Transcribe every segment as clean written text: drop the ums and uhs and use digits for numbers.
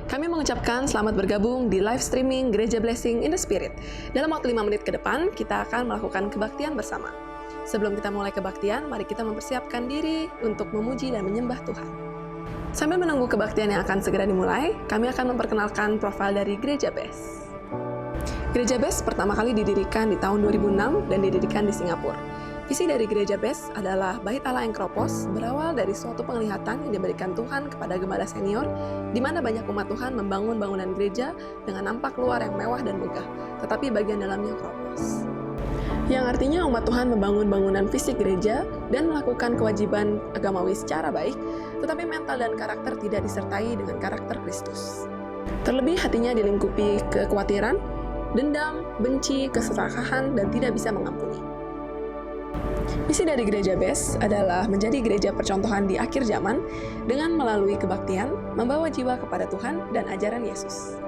Kami mengucapkan selamat bergabung di live streaming Gereja Blessing in the Spirit. Dalam waktu 5 menit ke depan, kita akan melakukan kebaktian bersama. Sebelum kita mulai kebaktian, mari kita mempersiapkan diri untuk memuji dan menyembah Tuhan. Sambil menunggu kebaktian yang akan segera dimulai, kami akan memperkenalkan profil dari Gereja Best. Gereja Best pertama kali didirikan di tahun 2006 dan didirikan di Singapura. Visi dari Gereja Best adalah Bait Allah yang Kropos berawal dari suatu penglihatan yang diberikan Tuhan kepada gembala senior, di mana banyak umat Tuhan membangun bangunan gereja dengan nampak luar yang mewah dan megah, tetapi bagian dalamnya kropos. Yang artinya umat Tuhan membangun bangunan fisik gereja dan melakukan kewajiban agamawi secara baik, tetapi mental dan karakter tidak disertai dengan karakter Kristus. Terlebih hatinya dilingkupi kekhawatiran, dendam, benci, keserakahan, dan tidak bisa mengampuni. Misi dari Gereja Best adalah menjadi gereja percontohan di akhir zaman dengan melalui kebaktian, membawa jiwa kepada Tuhan dan ajaran Yesus.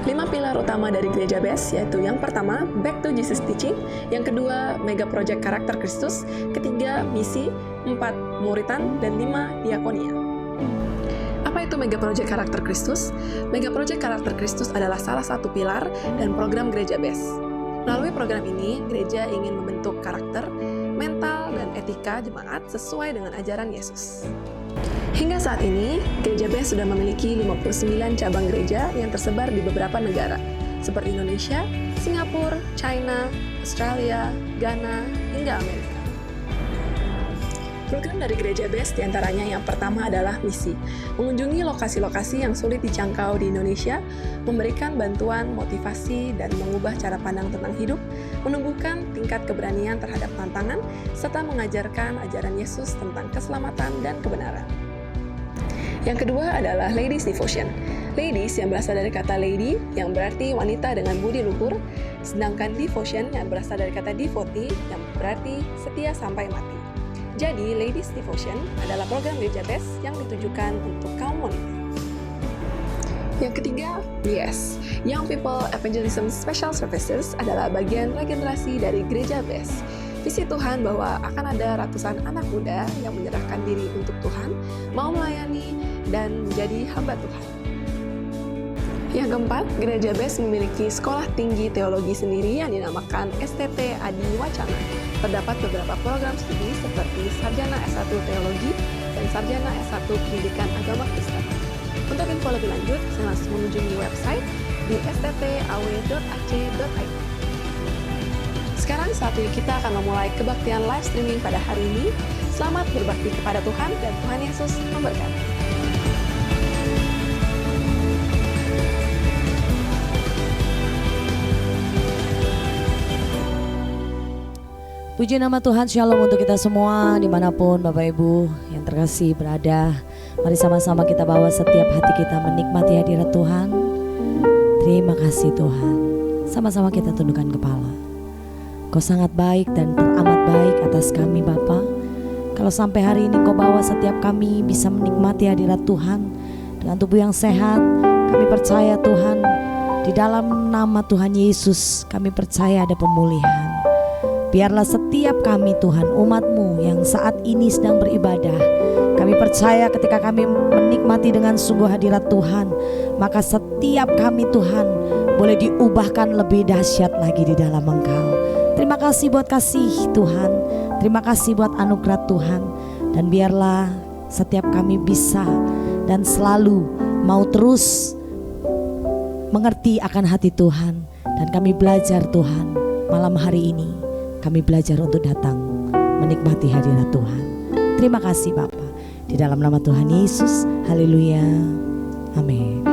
5 pilar utama dari Gereja Best yaitu yang pertama, Back to Jesus Teaching, yang kedua, Mega Project Karakter Kristus, ketiga, Misi, 4, Muritan, dan 5, Diakonia. Apa itu Mega Project Karakter Kristus? Mega Project Karakter Kristus adalah salah satu pilar dan program Gereja Best. Melalui program ini, gereja ingin membentuk karakter, mental, dan etika jemaat sesuai dengan ajaran Yesus. Hingga saat ini, Gereja Best sudah memiliki 59 cabang gereja yang tersebar di beberapa negara, seperti Indonesia, Singapura, China, Australia, Ghana, hingga Amerika. Program dari Gereja Best diantaranya yang pertama adalah misi, mengunjungi lokasi-lokasi yang sulit dijangkau di Indonesia, memberikan bantuan, motivasi, dan mengubah cara pandang tentang hidup, menumbuhkan tingkat keberanian terhadap tantangan, serta mengajarkan ajaran Yesus tentang keselamatan dan kebenaran. Yang kedua adalah Ladies Devotion. Ladies yang berasal dari kata lady, yang berarti wanita dengan budi luhur, sedangkan devotion yang berasal dari kata devotee, yang berarti setia sampai mati. Jadi, Ladies Devotion adalah program Gereja Best yang ditujukan untuk kaum wanita. Yang ketiga, YES, Young People Evangelism Special Services adalah bagian regenerasi dari Gereja Best. Visi Tuhan bahwa akan ada ratusan anak muda yang menyerahkan diri untuk Tuhan, mau melayani, dan menjadi hamba Tuhan. Yang keempat, Gereja Best memiliki sekolah tinggi teologi sendiri yang dinamakan STT Adi Wacana. Terdapat beberapa program studi seperti Sarjana S1 Teologi dan Sarjana S1 Pendidikan Agama Kristen. Untuk info lebih lanjut, saya langsung mengunjungi website di sttaw.ac.id. Sekarang saatnya kita akan memulai kebaktian live streaming pada hari ini. Selamat berbakti kepada Tuhan dan Tuhan Yesus memberkati. Puji nama Tuhan, shalom untuk kita semua dimanapun Bapak Ibu yang terkasih berada. Mari sama-sama kita bawa setiap hati kita menikmati hadirat Tuhan. Terima kasih Tuhan. Sama-sama kita tundukkan kepala. Kau sangat baik dan teramat baik atas kami Bapa. Kalau sampai hari ini Kau bawa setiap kami bisa menikmati hadirat Tuhan dengan tubuh yang sehat, kami percaya Tuhan, di dalam nama Tuhan Yesus kami percaya ada pemulihan. Biarlah setiap kami Tuhan, umat-Mu yang saat ini sedang beribadah, kami percaya ketika kami menikmati dengan sungguh hadirat Tuhan, maka setiap kami Tuhan boleh diubahkan lebih dahsyat lagi di dalam Engkau. Terima kasih buat kasih Tuhan, terima kasih buat anugerah Tuhan, dan biarlah setiap kami bisa dan selalu mau terus mengerti akan hati Tuhan, dan kami belajar Tuhan malam hari ini. Kami belajar untuk datang menikmati hadirat Tuhan. Terima kasih Bapa. Di dalam nama Tuhan Yesus. Haleluya. Amin.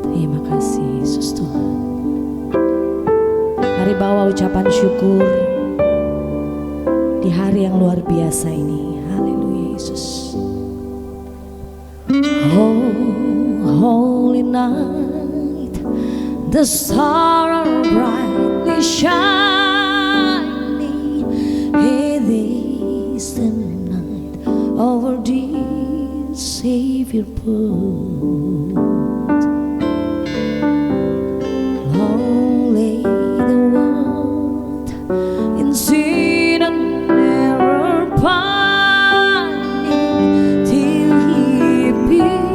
Terima kasih Yesus Tuhan. Mari bawa ucapan syukur di hari yang luar biasa ini. Haleluya Yesus. Oh, holy night, the star are brightly shining. It is the night over dear Savior put. Long lay the world in sin and error pining till He appeared.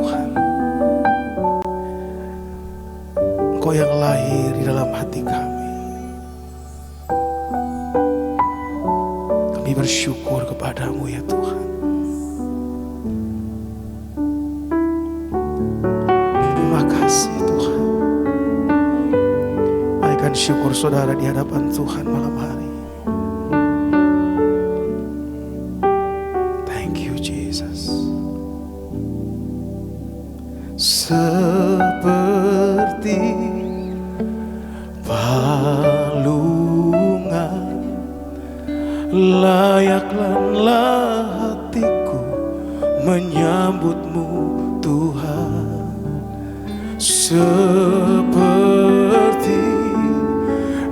Tuhan. Engkau yang lahir di dalam hati kami. Kami bersyukur kepadamu ya Tuhan. Terima kasih Tuhan. Naikkan syukur saudara di hadapan Tuhan malam hari. Thank you Jesus. Seperti palungan layaklah hatiku menyambutmu Tuhan. Seperti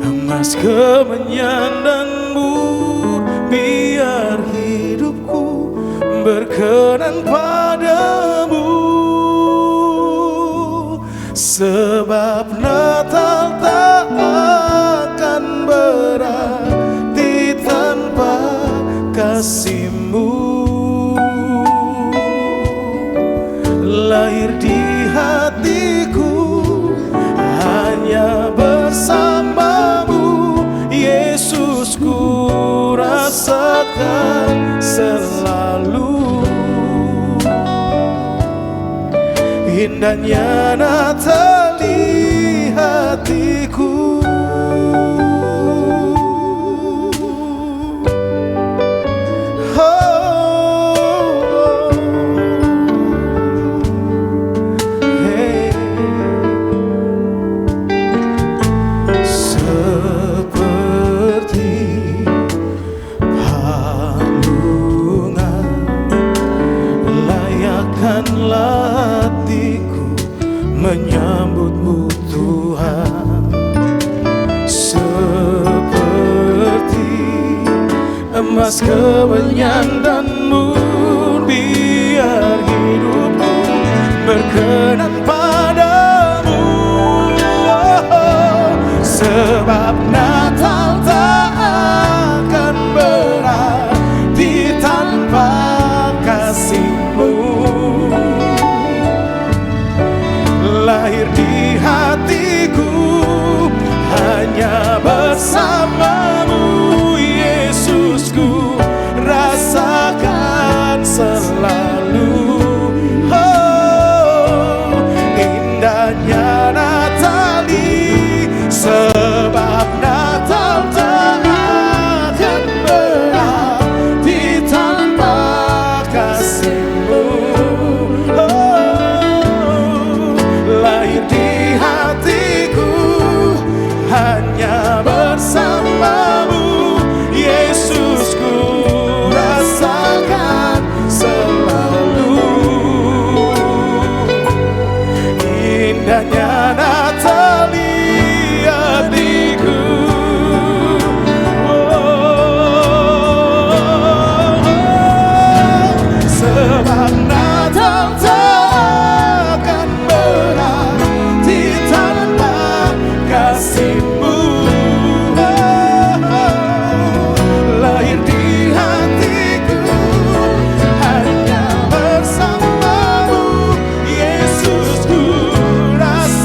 emas kemenyan dan mur, biar hidupku berkenan padamu. Sebab Natal tak akan berarti tanpa kasih-Mu. Lahir di hatiku hanya bersamamu, Yesus, ku rasakan selalu indahnya Natal di hatiku. Menyambutmu Tuhan, seperti emas kemenyan dan mur, biar hidupku berkenan padamu. Sebab Natal tak akan berarti tanpa kasih-Mu. Lahir di hatiku hanya bersamamu, Yesus, ku rasakan selalu. Oh, indahnya Natal ini, sebab Natal tak akan berarti tanpa kasih-Mu. Lahir di hatiku hanya bersamamu, Yesus, ku rasakan selalu indahnya Natal di hatiku. Sebab Natal tak akan berarti tanpa kasih-Mu. Lahir di hatiku hanya bersamamu, Yesus, ku rasakan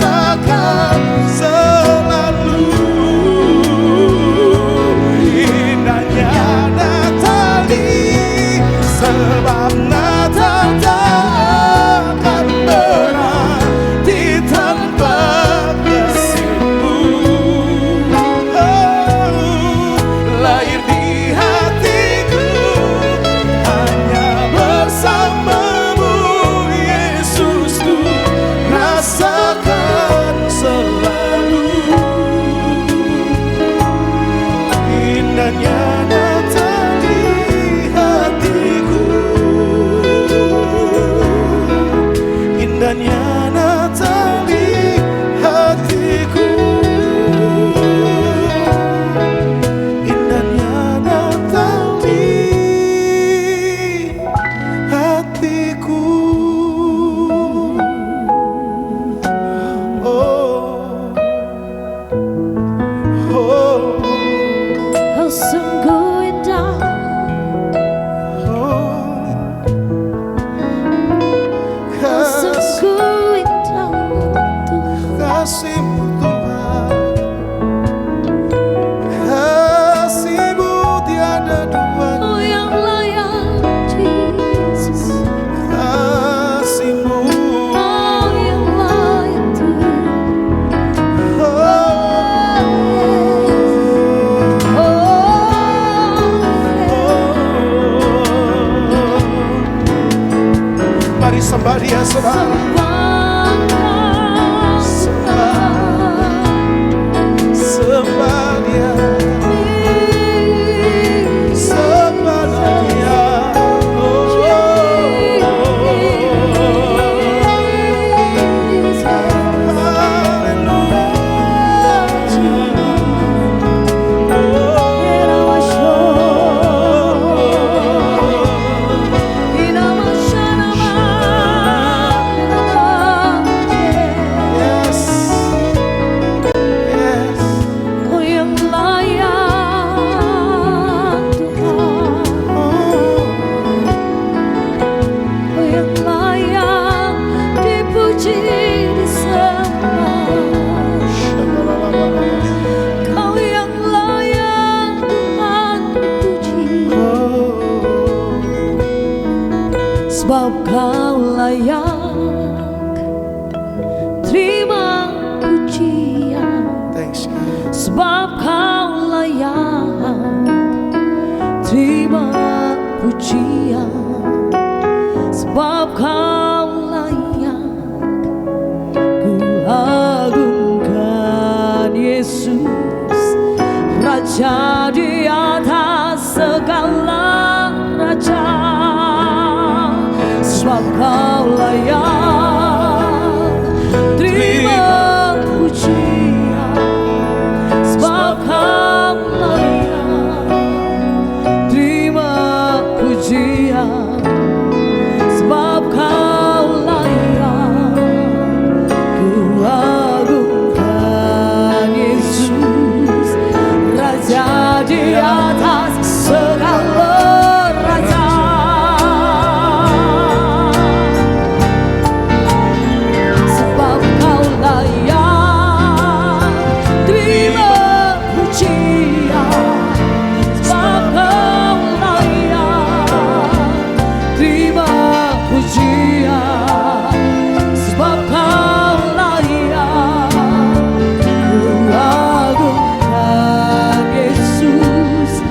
Ku tahu Tuhan, kasih-Mu Tuhan, kasih-Mu tiada duanya. Kau yang layak Jesus, Kasih-Mu, Kau yang layak Tuhan. Mari sembah Dia, saudara. Sembah Dia, sembah Dia. Yes, yes. Kau yang layak Tuhan, Kau yang layak dipuji disembah, Kau yang layak Tuhan dipuji, sebab Kau layak terima pujian. Thanks God. Sebab Kau layak terima pujian, sebab Kau layak ku agungkan Yesus, Raja di atas segala raja. Sebab Kau layak terima pujian, sebab Kau layak terima pujian, sebab Kau layak ku agungkan Yesus, Raja di atas segala raja. Sebab Kau layak terima pujian, sebab Kau layak terima pujian, sebab Kau layak ku agungkan Yesus,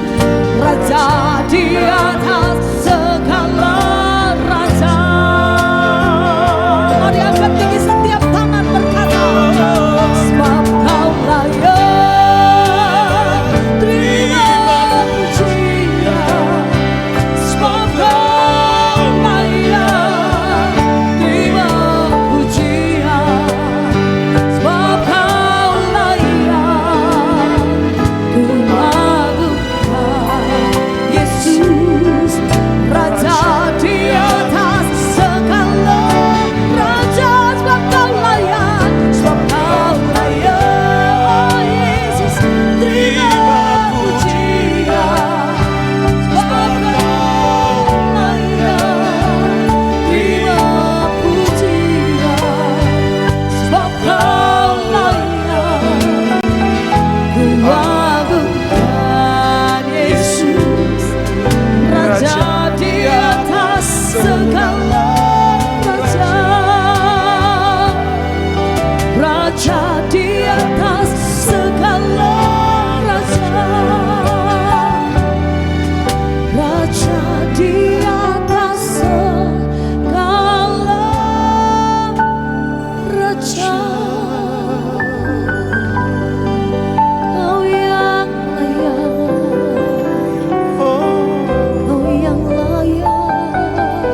Raja di atas segala raja. Mari angkat tinggi setiap tangan berkata, sebab Kau layak terima pujian, sebab Kau layak terima pujian, sebab Kau layak ku agungkan Yesus, Raja di atas segala raja. Sebab Kau layak, sebab Kau layak, oh Yesus, terima pujian, sebab Kau layak terima pujian, sebab Kau layak ku agungkan Yesus, Raja di atas segala raja, Raja di atas segala raja, Raja di atas segala raja. Kau yang layak, Kau yang layak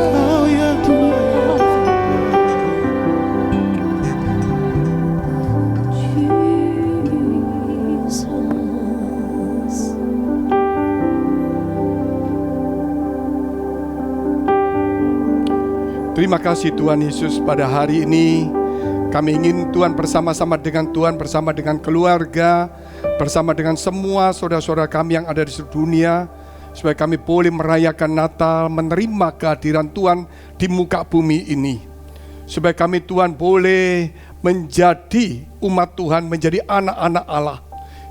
Oh ya Tuhan. Jesus. Terima kasih Tuhan Yesus, pada hari ini kami ingin Tuhan bersama-sama dengan Tuhan, bersama dengan keluarga, bersama dengan semua saudara-saudara kami yang ada di seluruh dunia, supaya kami boleh merayakan Natal, menerima kehadiran Tuhan di muka bumi ini. supaya kami Tuhan boleh menjadi umat Tuhan, menjadi anak-anak Allah.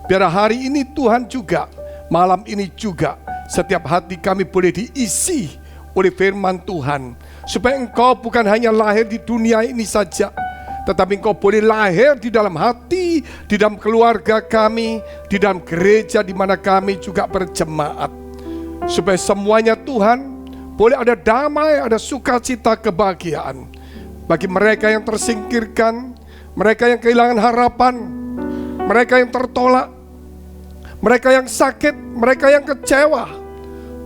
Biar hari ini Tuhan juga, malam ini juga, setiap hati kami boleh diisi oleh firman Tuhan. Supaya Engkau bukan hanya lahir di dunia ini saja, tetapi Engkau boleh lahir di dalam hati, di dalam keluarga kami, di dalam gereja di mana kami juga berjemaat. Supaya semuanya Tuhan boleh ada damai, ada sukacita, kebahagiaan. Bagi mereka yang tersingkirkan, mereka yang kehilangan harapan, mereka yang tertolak, mereka yang sakit, mereka yang kecewa,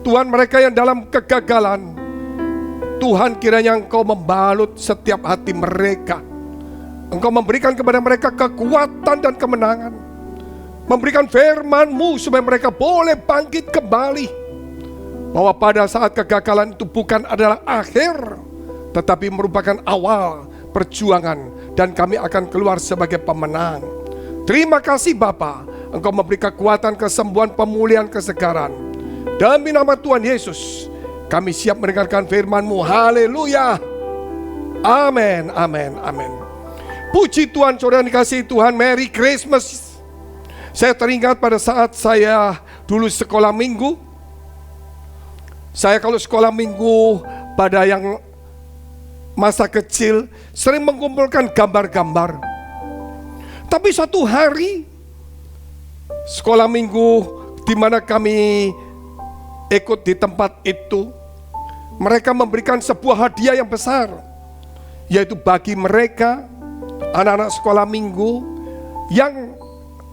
Tuhan, mereka yang dalam kegagalan, Tuhan, kiranya Engkau membalut setiap hati mereka. Engkau memberikan kepada mereka kekuatan dan kemenangan, memberikan firman-Mu supaya mereka boleh bangkit kembali, bahwa pada saat kegagalan itu bukan adalah akhir, tetapi merupakan awal perjuangan, dan kami akan keluar sebagai pemenang. Terima kasih Bapa, Engkau memberi kekuatan, kesembuhan, pemulihan, kesegaran. Demi nama Tuhan Yesus, kami siap mendengarkan firman-Mu. Haleluya. Amin, amin, amin. Puji Tuhan, saudara dikasihi Tuhan. Merry Christmas. Saya teringat pada saat saya dulu sekolah minggu. Saya kalau sekolah minggu pada yang masa kecil sering mengumpulkan gambar-gambar. Tapi suatu hari sekolah minggu di mana kami ikut di tempat itu, mereka memberikan sebuah hadiah yang besar, yaitu bagi mereka anak-anak sekolah minggu yang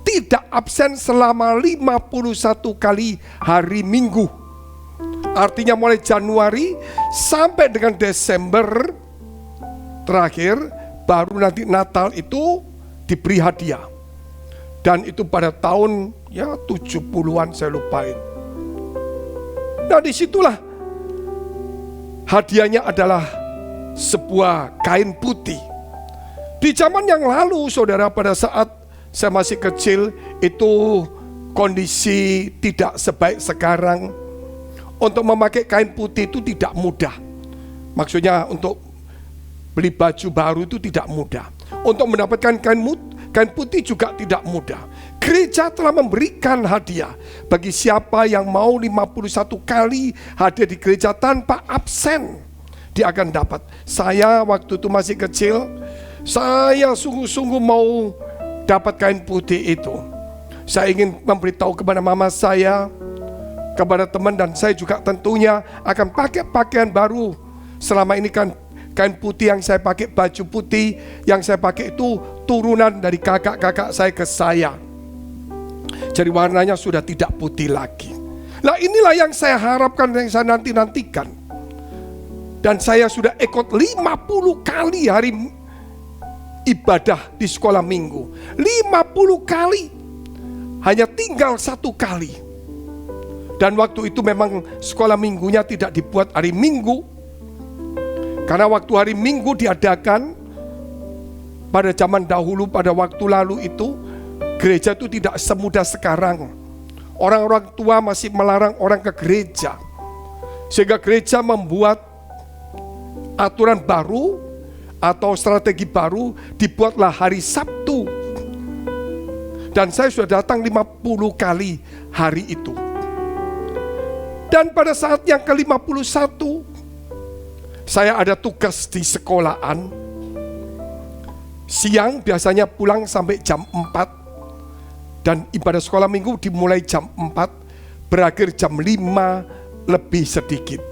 tidak absen selama 51 kali hari Minggu. Artinya mulai Januari sampai dengan Desember terakhir, baru nanti Natal itu diberi hadiah. Dan itu pada tahun 70-an, saya lupain. Nah, disitulah hadiahnya adalah sebuah kain putih. Di zaman yang lalu, saudara, pada saat saya masih kecil, itu kondisi tidak sebaik sekarang. Untuk memakai kain putih itu tidak mudah. Maksudnya untuk beli baju baru itu tidak mudah. Untuk mendapatkan kain putih juga tidak mudah. Gereja telah memberikan hadiah bagi siapa yang mau 51 kali hadir di gereja tanpa absen, dia akan dapat. Saya waktu itu masih kecil, saya sungguh-sungguh mau dapat kain putih itu. Saya ingin memberitahu kepada mama saya, kepada teman, dan saya juga tentunya akan pakai pakaian baru. Selama ini kan kain putih yang saya pakai, baju putih yang saya pakai itu turunan dari kakak-kakak saya ke saya. Jadi warnanya sudah tidak putih lagi. Nah, inilah yang saya harapkan, yang saya nanti-nantikan. Dan saya sudah ikut 50 kali hari ibadah di sekolah minggu. 50 kali. Hanya tinggal 1 kali. Dan waktu itu memang sekolah minggunya tidak dibuat hari Minggu. Karena waktu hari Minggu diadakan pada zaman dahulu, pada waktu lalu itu, gereja itu tidak semudah sekarang. Orang-orang tua masih melarang orang ke gereja. Sehingga gereja membuat aturan baru atau strategi baru, dibuatlah hari Sabtu. Dan saya sudah datang 50 kali hari itu. Dan pada saat yang ke-51, saya ada tugas di sekolahan. Siang biasanya pulang sampai jam 4. Dan ibadah sekolah minggu dimulai jam 4, berakhir jam 5 lebih sedikit.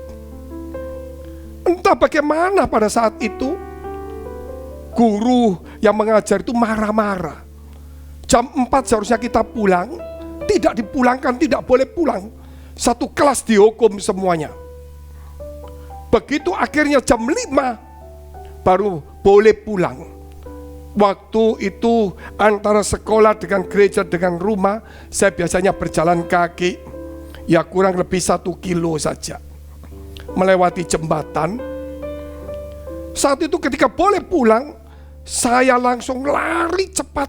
Entah bagaimana pada saat itu, guru yang mengajar itu marah-marah. Jam 4 seharusnya kita pulang, tidak dipulangkan, tidak boleh pulang. Satu kelas dihukum semuanya. Begitu akhirnya jam 5 baru boleh pulang. Waktu itu antara sekolah dengan gereja dengan rumah, saya biasanya berjalan kaki, ya kurang lebih 1 kilo saja, melewati jembatan. Saat itu ketika boleh pulang, saya langsung lari cepat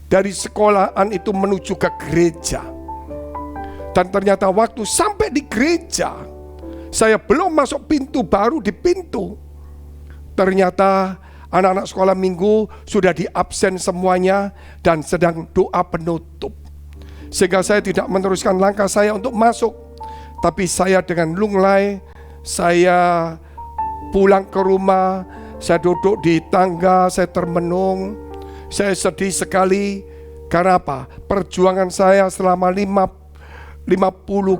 dari sekolahan itu menuju ke gereja. Dan ternyata waktu sampai di gereja, saya belum masuk pintu, baru di pintu, ternyata anak-anak sekolah minggu sudah di absen semuanya dan sedang doa penutup. Sehingga saya tidak meneruskan langkah saya untuk masuk. Tapi saya dengan lunglai, saya pulang ke rumah, saya duduk di tangga, saya termenung. Saya sedih sekali. Karena apa? Perjuangan saya selama 50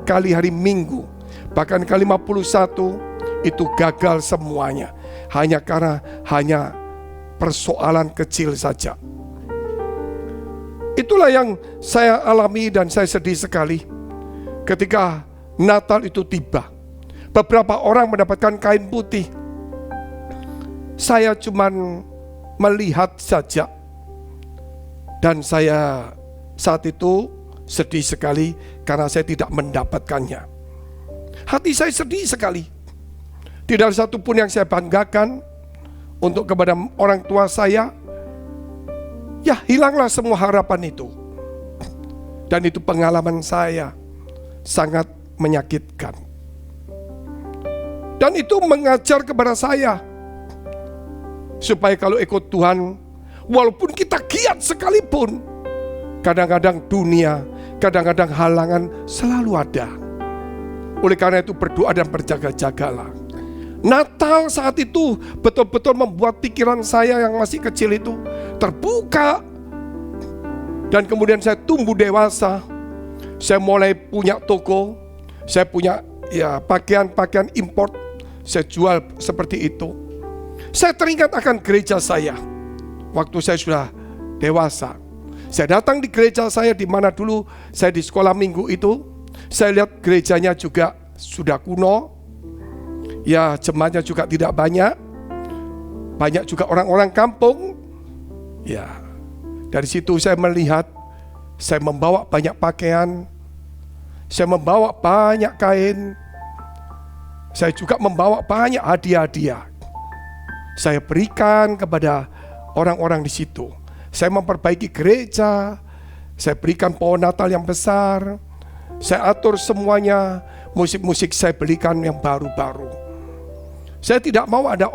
kali hari Minggu, bahkan ke 51 itu gagal semuanya. Hanya persoalan kecil saja. Itulah yang saya alami dan saya sedih sekali ketika Natal itu tiba. Beberapa orang mendapatkan kain putih. Saya cuman melihat saja. Dan saya saat itu sedih sekali karena saya tidak mendapatkannya. Hati saya sedih sekali. Tidak ada satupun yang saya banggakan untuk kepada orang tua saya. Ya, hilanglah semua harapan itu. Dan itu pengalaman saya sangat menyakitkan. Dan itu mengajar kepada saya supaya kalau ikut Tuhan, walaupun kita giat sekalipun, kadang-kadang dunia, kadang-kadang halangan selalu ada. Oleh karena itu berdoa dan berjaga-jagalah. Natal saat itu betul-betul membuat pikiran saya yang masih kecil itu terbuka. Dan kemudian saya tumbuh dewasa. Saya mulai punya toko. Saya punya pakaian-pakaian import. Saya jual seperti itu. Saya teringat akan gereja saya. Waktu saya sudah dewasa, saya datang di gereja saya di mana dulu saya di sekolah minggu itu. Saya lihat gerejanya juga sudah kuno. Ya, jemaatnya juga tidak banyak. Banyak juga orang-orang kampung. Ya, dari situ saya melihat, saya membawa banyak pakaian, saya membawa banyak kain, saya juga membawa banyak hadiah-hadiah. Saya berikan kepada orang-orang di situ. Saya memperbaiki gereja, saya berikan pohon Natal yang besar, saya atur semuanya, musik-musik saya belikan yang baru-baru. Saya tidak mau ada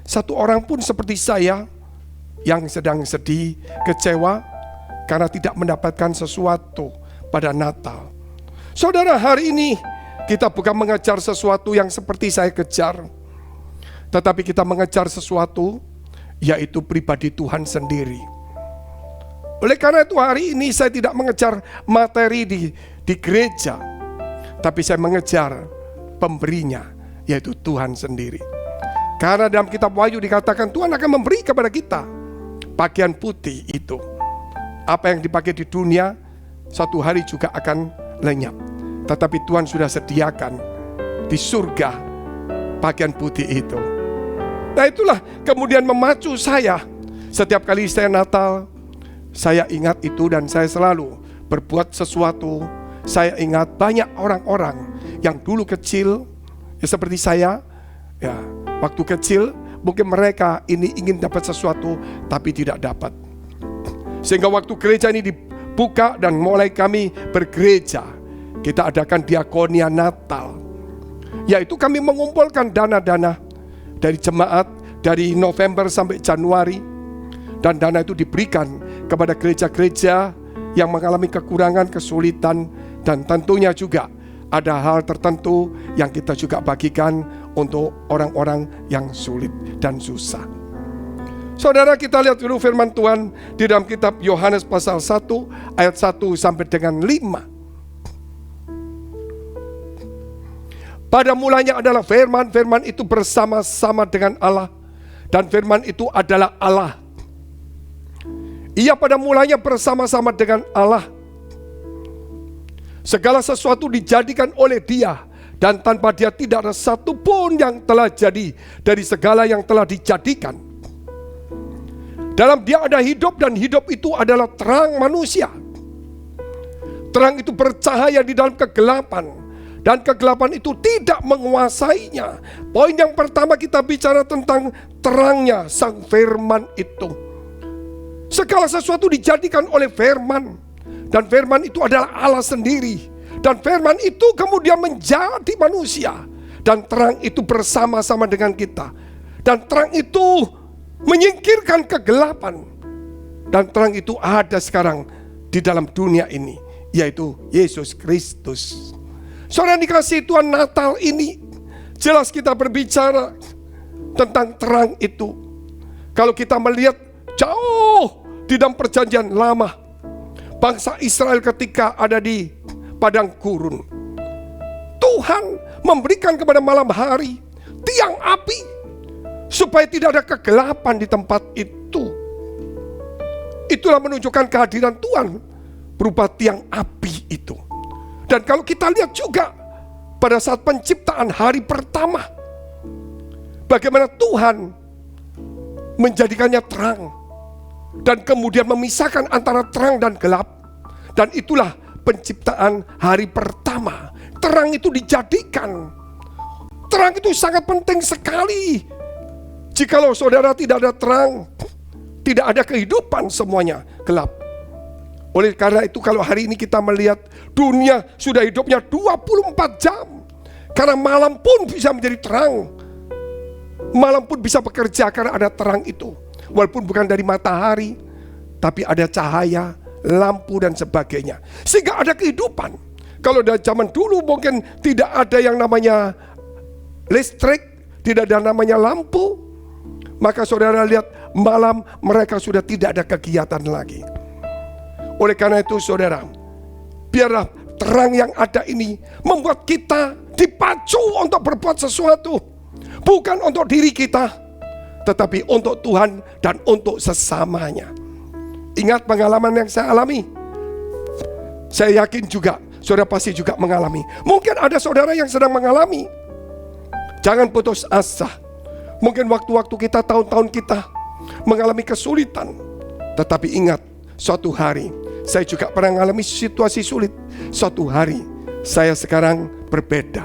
satu orang pun seperti saya yang sedang sedih, kecewa karena tidak mendapatkan sesuatu pada Natal. Saudara, hari ini kita bukan mengejar sesuatu yang seperti saya kejar, tetapi kita mengejar sesuatu yaitu pribadi Tuhan sendiri. Oleh karena itu hari ini saya tidak mengejar materi di gereja, tapi saya mengejar pemberinya, yaitu Tuhan sendiri. Karena dalam kitab Wahyu dikatakan Tuhan akan memberi kepada kita pakaian putih itu. Apa yang dipakai di dunia suatu hari juga akan lenyap. Tetapi Tuhan sudah sediakan di surga pakaian putih itu. Nah, itulah kemudian memacu saya. Setiap kali saya Natal, saya ingat itu dan saya selalu berbuat sesuatu. Saya ingat banyak orang-orang yang dulu kecil, ya seperti saya, ya waktu kecil mungkin mereka ini ingin dapat sesuatu tapi tidak dapat. Sehingga waktu gereja ini dibuka dan mulai kami bergereja, kita adakan diakonia Natal. Yaitu kami mengumpulkan dana-dana dari jemaat dari November sampai Januari. Dan dana itu diberikan kepada gereja-gereja yang mengalami kekurangan, kesulitan. Dan tentunya juga ada hal tertentu yang kita juga bagikan untuk orang-orang yang sulit dan susah. Saudara, kita lihat dulu firman Tuhan di dalam kitab Yohanes pasal 1 ayat 1 sampai dengan 5. Pada mulanya adalah firman, firman itu bersama-sama dengan Allah, dan firman itu adalah Allah. Ia pada mulanya bersama-sama dengan Allah. Segala sesuatu dijadikan oleh Dia, dan tanpa Dia tidak ada satu pun yang telah jadi dari segala yang telah dijadikan. Dalam Dia ada hidup, dan hidup itu adalah terang manusia. Terang itu bercahaya di dalam kegelapan, dan kegelapan itu tidak menguasainya. Poin yang pertama kita bicara tentang terangnya sang firman itu. Segala sesuatu dijadikan oleh firman, dan firman itu adalah Allah sendiri. Dan firman itu kemudian menjadi manusia, dan terang itu bersama-sama dengan kita. Dan terang itu menyingkirkan kegelapan. Dan terang itu ada sekarang di dalam dunia ini, yaitu Yesus Kristus. Saudara dikasihi Tuhan, Natal ini jelas kita berbicara tentang terang itu. Kalau kita melihat jauh di dalam perjanjian lama, bangsa Israel ketika ada di padang gurun, Tuhan memberikan kepada malam hari tiang api supaya tidak ada kegelapan di tempat itu. Itulah menunjukkan kehadiran Tuhan berupa tiang api itu. Dan kalau kita lihat juga pada saat penciptaan hari pertama, bagaimana Tuhan menjadikannya terang dan kemudian memisahkan antara terang dan gelap. Dan itulah penciptaan hari pertama. Terang itu dijadikan. Terang itu sangat penting sekali. Jikalau saudara tidak ada terang, tidak ada kehidupan, semuanya gelap. Oleh karena itu kalau hari ini kita melihat dunia sudah hidupnya 24 jam. Karena malam pun bisa menjadi terang. Malam pun bisa bekerja karena ada terang itu. Walaupun bukan dari matahari, tapi ada cahaya, lampu dan sebagainya. Sehingga ada kehidupan. Kalau dari zaman dulu mungkin tidak ada yang namanya listrik, tidak ada namanya lampu. Maka saudara lihat malam mereka sudah tidak ada kegiatan lagi. Oleh karena itu saudara, biarlah terang yang ada ini membuat kita dipacu untuk berbuat sesuatu. Bukan untuk diri kita, tetapi untuk Tuhan dan untuk sesamanya. Ingat pengalaman yang saya alami. Saya yakin juga saudara pasti juga mengalami. Mungkin ada saudara yang sedang mengalami. Jangan putus asa. Mungkin waktu-waktu kita, tahun-tahun kita mengalami kesulitan. Tetapi ingat, suatu hari saya juga pernah mengalami situasi sulit. Suatu hari saya sekarang berbeda.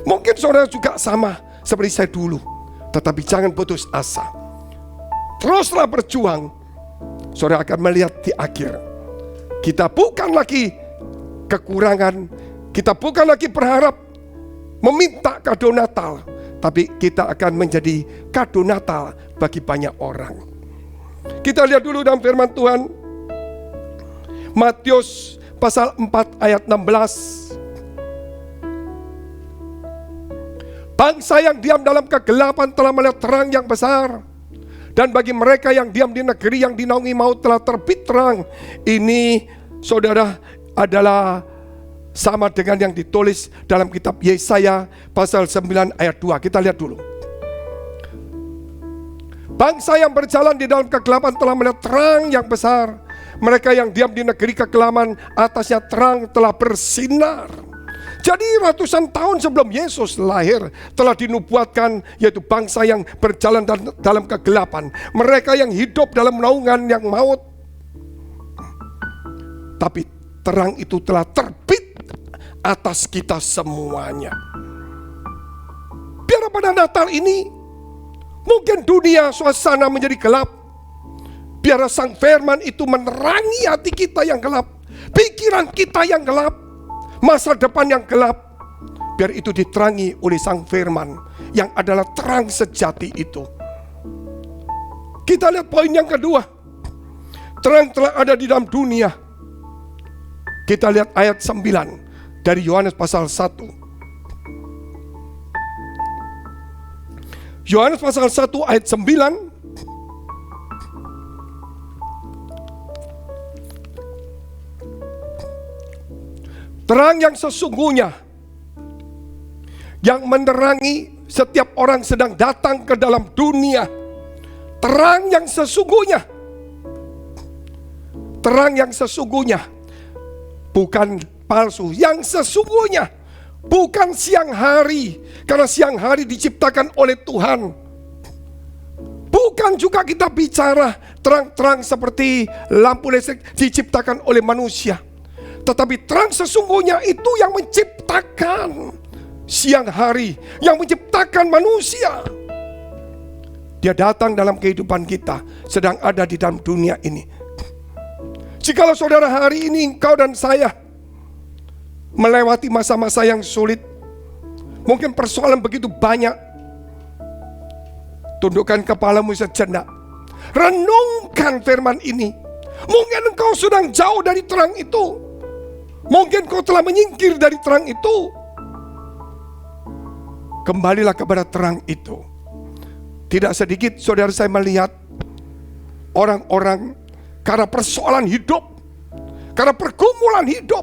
Mungkin saudara juga sama seperti saya dulu. Tetapi jangan putus asa. Teruslah berjuang. Saudara akan melihat di akhir, kita bukan lagi kekurangan, kita bukan lagi berharap meminta kado Natal, tapi kita akan menjadi kado Natal bagi banyak orang. Kita lihat dulu dalam firman Tuhan, Matius pasal 4 ayat 16. Bangsa yang diam dalam kegelapan telah melihat terang yang besar. Dan bagi mereka yang diam di negeri yang dinaungi maut telah terbit terang. Ini saudara adalah sama dengan yang ditulis dalam kitab Yesaya pasal 9 ayat 2. Kita lihat dulu. Bangsa yang berjalan di dalam kegelapan telah melihat terang yang besar. Mereka yang diam di negeri kegelapan, atasnya terang telah bersinar. Jadi ratusan tahun sebelum Yesus lahir telah dinubuatkan, yaitu bangsa yang berjalan dalam kegelapan, mereka yang hidup dalam naungan yang maut. Tapi terang itu telah terbit atas kita semuanya. Biar pada Natal ini mungkin dunia suasana menjadi gelap, biar Sang Firman itu menerangi hati kita yang gelap, pikiran kita yang gelap, masa depan yang gelap. Biar itu diterangi oleh Sang Firman yang adalah terang sejati itu. Kita lihat poin yang kedua. Terang telah ada di dalam dunia. Kita lihat ayat 9 dari Yohanes pasal 1. Yohanes pasal 1 ayat 9. Terang yang sesungguhnya, yang menerangi setiap orang sedang datang ke dalam dunia. Terang yang sesungguhnya. Terang yang sesungguhnya. Bukan palsu, yang sesungguhnya. Bukan siang hari, karena siang hari diciptakan oleh Tuhan. Bukan juga kita bicara terang-terang seperti lampu listrik diciptakan oleh manusia. Tetapi terang sesungguhnya itu yang menciptakan siang hari, yang menciptakan manusia. Dia datang dalam kehidupan kita, sedang ada di dalam dunia ini. Jikalau saudara hari ini engkau dan saya melewati masa-masa yang sulit, mungkin persoalan begitu banyak, tundukkan kepalamu sejenak. Renungkan firman ini. Mungkin engkau sedang jauh dari terang itu. Mungkin kau telah menyingkir dari terang itu. Kembalilah kepada terang itu. Tidak sedikit saudara saya melihat orang-orang karena persoalan hidup, karena pergumulan hidup,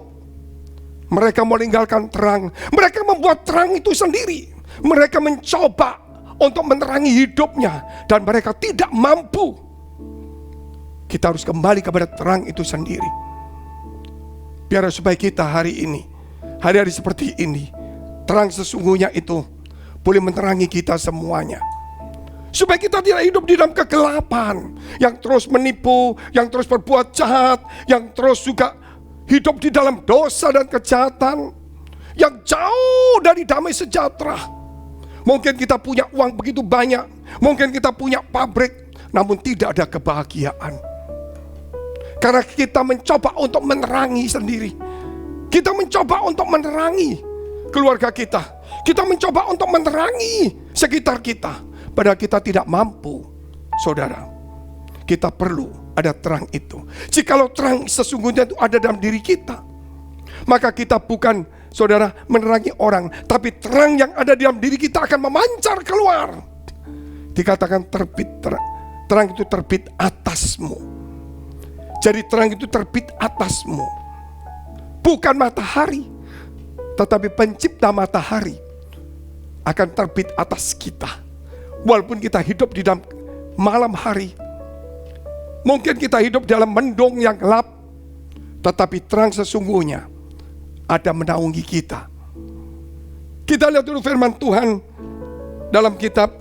mereka meninggalkan terang. Mereka membuat terang itu sendiri. Mereka mencoba untuk menerangi hidupnya, dan mereka tidak mampu. Kita harus kembali kepada terang itu sendiri. Biar supaya kita hari ini, hari-hari seperti ini, terang sesungguhnya itu boleh menerangi kita semuanya. Supaya kita tidak hidup di dalam kegelapan, yang terus menipu, yang terus berbuat jahat, yang terus juga hidup di dalam dosa dan kejahatan, yang jauh dari damai sejahtera. Mungkin kita punya uang begitu banyak, mungkin kita punya pabrik, namun tidak ada kebahagiaan. Karena kita mencoba untuk menerangi sendiri. Kita mencoba untuk menerangi keluarga kita. Kita mencoba untuk menerangi sekitar kita. Padahal kita tidak mampu, saudara. Kita perlu ada terang itu. Jikalau terang sesungguhnya itu ada dalam diri kita, maka kita bukan, saudara, menerangi orang, tapi terang yang ada di dalam diri kita akan memancar keluar. Dikatakan terbit, terang itu terbit atasmu. Jadi terang itu terbit atasmu. Bukan matahari, tetapi pencipta matahari akan terbit atas kita. Walaupun kita hidup di dalam malam hari, mungkin kita hidup dalam mendung yang gelap, tetapi terang sesungguhnya ada menaungi kita. Kita lihat dulu firman Tuhan dalam kitab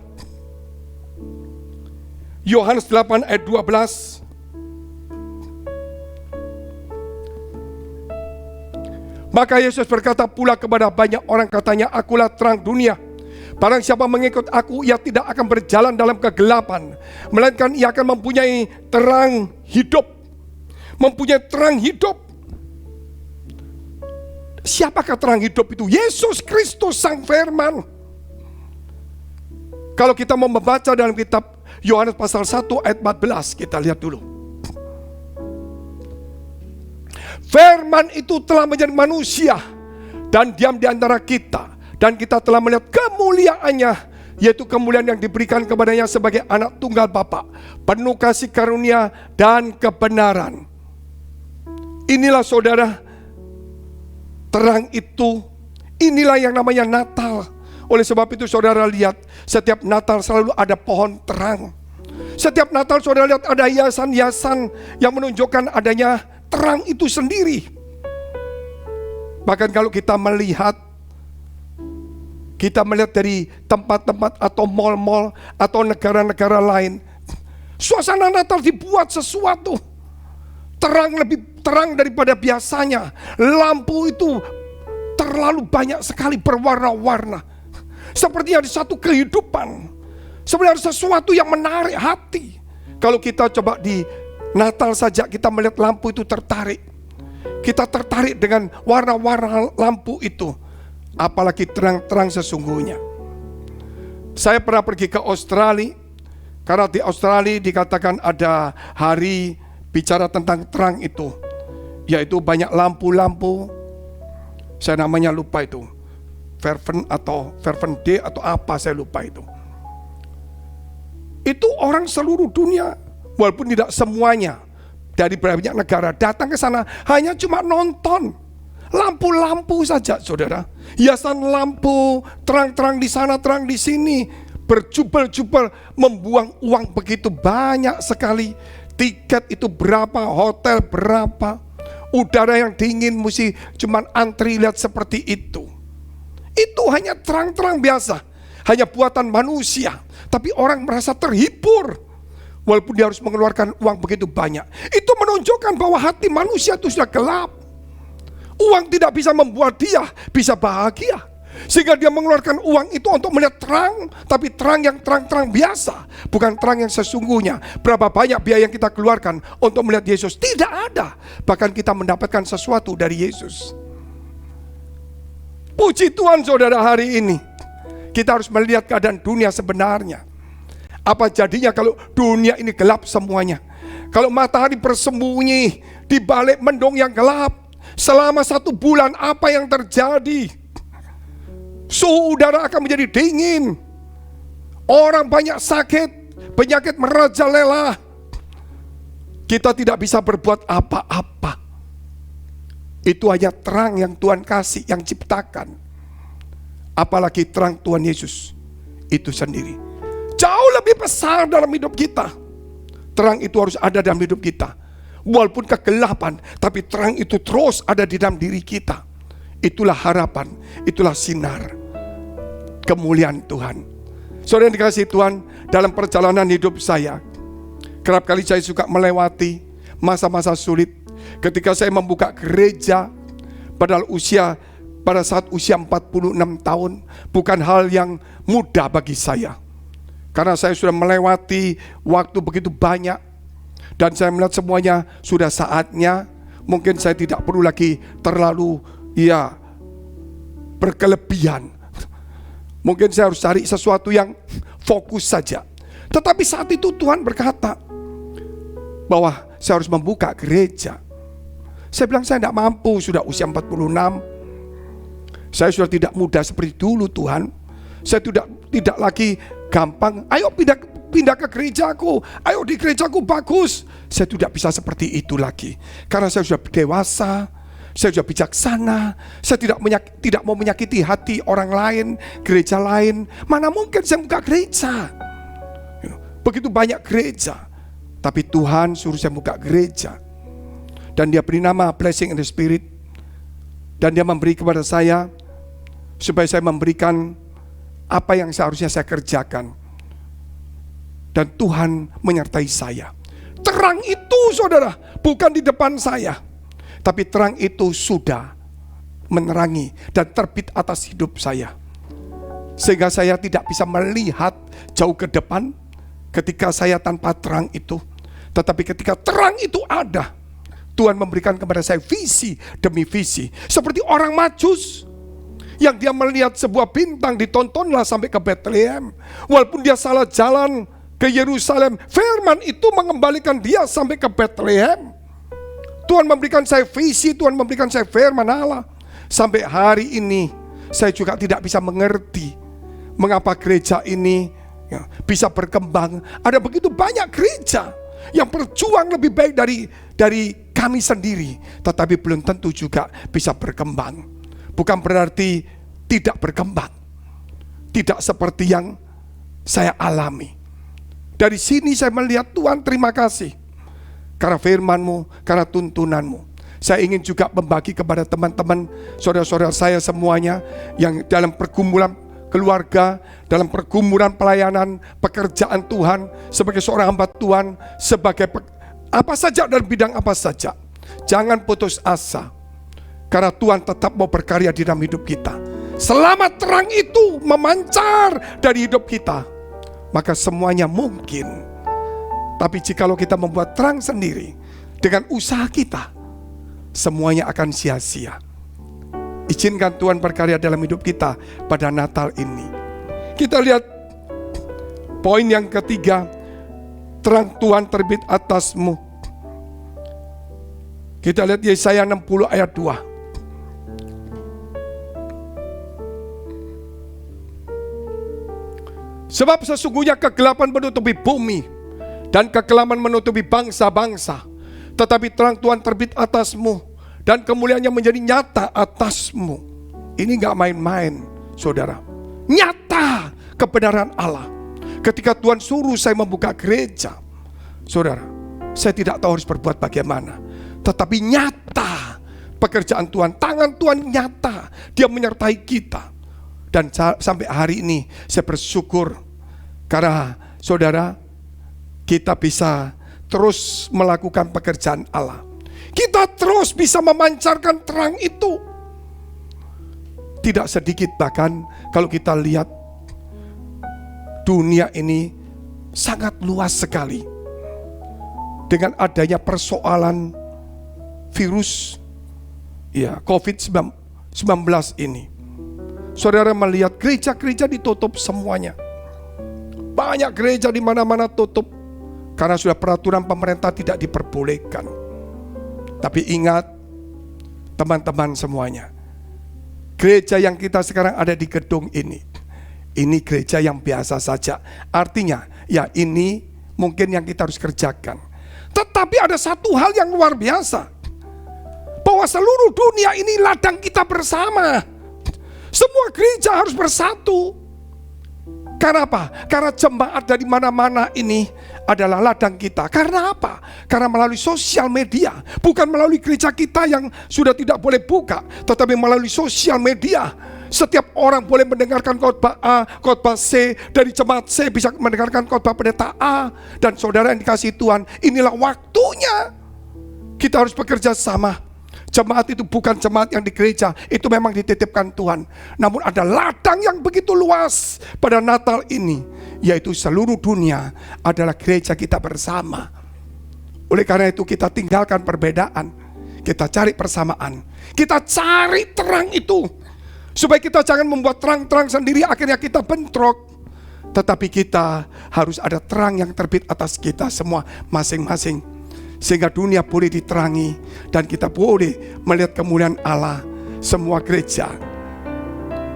Yohanes 8 ayat 12. Maka Yesus berkata pula kepada banyak orang, katanya, akulah terang dunia. Barang siapa mengikut aku, ia tidak akan berjalan dalam kegelapan, melainkan ia akan mempunyai terang hidup. Mempunyai terang hidup. Siapakah terang hidup itu? Yesus Kristus Sang Firman. Kalau kita mau membaca dalam kitab Yohanes pasal 1 ayat 14, kita lihat dulu. Firman itu telah menjadi manusia dan diam di antara kita, dan kita telah melihat kemuliaannya, yaitu kemuliaan yang diberikan kepadanya sebagai anak tunggal Bapa, penuh kasih karunia dan kebenaran. Inilah saudara, terang itu, inilah yang namanya Natal. Oleh sebab itu saudara lihat, setiap Natal selalu ada pohon terang. Setiap Natal saudara lihat ada hiasan-hiasan yang menunjukkan adanya terang itu sendiri. Bahkan kalau kita melihat dari tempat-tempat atau mal-mal atau negara-negara lain, suasana Natal dibuat sesuatu terang, lebih terang daripada biasanya. Lampu itu terlalu banyak sekali berwarna-warna, seperti ada satu kehidupan, sebenarnya sesuatu yang menarik hati. Kalau kita coba di Natal saja kita melihat lampu itu tertarik. Kita tertarik dengan warna-warna lampu itu. Apalagi terang-terang sesungguhnya. Saya pernah pergi ke Australia. Karena di Australia dikatakan ada hari bicara tentang terang itu. Yaitu banyak lampu-lampu. Saya namanya lupa itu. Fervent Day atau apa saya lupa itu. Itu orang seluruh dunia, walaupun tidak semuanya, dari banyak negara datang ke sana hanya cuma nonton lampu-lampu saja, saudara. Hiasan lampu, terang-terang di sana, terang di sini, berjubel-jubel, membuang uang begitu banyak sekali. Tiket itu berapa, hotel berapa, udara yang dingin mesti cuma antri lihat seperti itu. Itu hanya terang-terang biasa, hanya buatan manusia, tapi orang merasa terhibur. Walaupun dia harus mengeluarkan uang begitu banyak. Itu menunjukkan bahwa hati manusia itu sudah gelap. Uang tidak bisa membuat dia bisa bahagia. Sehingga dia mengeluarkan uang itu untuk melihat terang. Tapi terang yang terang-terang biasa, bukan terang yang sesungguhnya. Berapa banyak biaya yang kita keluarkan untuk melihat Yesus? Tidak ada. Bahkan kita mendapatkan sesuatu dari Yesus. Puji Tuhan saudara, hari ini kita harus melihat keadaan dunia sebenarnya. Apa jadinya kalau dunia ini gelap semuanya? Kalau matahari bersembunyi di balik mendung yang gelap selama 1 bulan, apa yang terjadi? Suhu udara akan menjadi dingin. Orang banyak sakit, penyakit merajalela. Kita tidak bisa berbuat apa-apa. Itu hanya terang yang Tuhan kasih, yang ciptakan. Apalagi terang Tuhan Yesus itu sendiri. Jauh lebih besar dalam hidup kita. Terang itu harus ada dalam hidup kita. Walaupun kegelapan, tapi terang itu terus ada di dalam diri kita. Itulah harapan, itulah sinar kemuliaan Tuhan. Saudara yang dikasihi Tuhan, dalam perjalanan hidup saya, kerap kali saya suka melewati masa-masa sulit. Ketika saya membuka gereja, pada saat usia 46 tahun, bukan hal yang mudah bagi saya. Karena saya sudah melewati waktu begitu banyak, dan saya melihat semuanya sudah saatnya. Mungkin saya tidak perlu lagi terlalu berkelebihan. Mungkin saya harus cari sesuatu yang fokus saja. Tetapi saat itu Tuhan berkata bahwa saya harus membuka gereja. Saya bilang saya tidak mampu, sudah usia 46. Saya sudah tidak muda seperti dulu Tuhan. Saya tidak lagi gampang, ayo pindah ke gerejaku, ayo di gerejaku bagus. Saya tidak bisa seperti itu lagi. Karena saya sudah dewasa, saya sudah bijaksana. Saya tidak mau menyakiti hati orang lain, gereja lain. Mana mungkin saya buka gereja. Begitu banyak gereja, tapi Tuhan suruh saya buka gereja. Dan Dia beri nama Blessing in the Spirit. Dan Dia memberi kepada saya supaya saya memberikan apa yang seharusnya saya kerjakan. Dan Tuhan menyertai saya. Terang itu saudara, bukan di depan saya, tapi terang itu sudah menerangi dan terbit atas hidup saya. Sehingga saya tidak bisa melihat jauh ke depan ketika saya tanpa terang itu. Tetapi ketika terang itu ada, Tuhan memberikan kepada saya visi demi visi. Seperti orang Majus yang dia melihat sebuah bintang, ditontonlah sampai ke Bethlehem. Walaupun dia salah jalan ke Yerusalem, firman itu mengembalikan dia sampai ke Bethlehem. Tuhan memberikan saya visi, Tuhan memberikan saya firman Allah. Sampai hari ini saya juga tidak bisa mengerti mengapa gereja ini bisa berkembang. Ada begitu banyak gereja yang berjuang lebih baik dari kami sendiri, tetapi belum tentu juga bisa berkembang. Bukan berarti tidak berkembang, tidak seperti yang saya alami. Dari sini saya melihat Tuhan, terima kasih karena firman-Mu, karena tuntunan-Mu. Saya ingin juga membagi kepada teman-teman, saudara-saudara saya semuanya yang dalam pergumulan keluarga, dalam pergumulan pelayanan, pekerjaan Tuhan, sebagai seorang hamba Tuhan, sebagai apa saja dalam bidang apa saja. Jangan putus asa, karena Tuhan tetap mau berkarya di dalam hidup kita. Selama terang itu memancar dari hidup kita, maka semuanya mungkin. Tapi jikalau kita membuat terang sendiri dengan usaha kita, semuanya akan sia-sia. Izinkan Tuhan berkarya dalam hidup kita pada Natal ini. Kita lihat poin yang ketiga, terang Tuhan terbit atasmu. Kita lihat Yesaya 60 ayat 2. Sebab sesungguhnya kegelapan menutupi bumi dan kekelaman menutupi bangsa-bangsa, tetapi terang Tuhan terbit atasmu dan kemuliaannya menjadi nyata atasmu. Ini gak main-main, saudara. Nyata kebenaran Allah. Ketika Tuhan suruh saya membuka gereja, saudara, saya tidak tahu harus berbuat bagaimana, tetapi nyata pekerjaan Tuhan, tangan Tuhan nyata, Dia menyertai kita. Dan sampai hari ini saya bersyukur karena saudara, kita bisa terus melakukan pekerjaan Allah. Kita terus bisa memancarkan terang itu. Tidak sedikit bahkan kalau kita lihat dunia ini sangat luas sekali. Dengan adanya persoalan virus COVID-19 ini. Saudara melihat gereja-gereja ditutup semuanya. banyak gereja di mana-mana tutup karena sudah peraturan pemerintah tidak diperbolehkan. Tapi ingat teman-teman semuanya, gereja yang kita sekarang ada di gedung ini gereja yang biasa saja. Artinya ya ini mungkin yang kita harus kerjakan. Tetapi ada satu hal yang luar biasa, bahwa seluruh dunia ini ladang kita bersama. Semua gereja harus bersatu. Karena apa? Karena jemaat dari mana-mana ini adalah ladang kita. Karena apa? Karena melalui sosial media, bukan melalui gereja kita yang sudah tidak boleh buka, tetapi melalui sosial media. Setiap orang boleh mendengarkan khotbah A, khotbah C, dari jemaat C bisa mendengarkan khotbah pendeta A. Dan saudara yang dikasihi Tuhan, inilah waktunya kita harus bekerja sama. Jemaat itu bukan jemaat yang di gereja, itu memang dititipkan Tuhan. Namun ada ladang yang begitu luas pada Natal ini, yaitu seluruh dunia adalah gereja kita bersama. Oleh karena itu kita tinggalkan perbedaan, kita cari persamaan, kita cari terang itu. Supaya kita jangan membuat terang-terang sendiri akhirnya kita bentrok. Tetapi kita harus ada terang yang terbit atas kita semua masing-masing. Sehingga dunia boleh diterangi dan kita boleh melihat kemuliaan Allah. Semua gereja,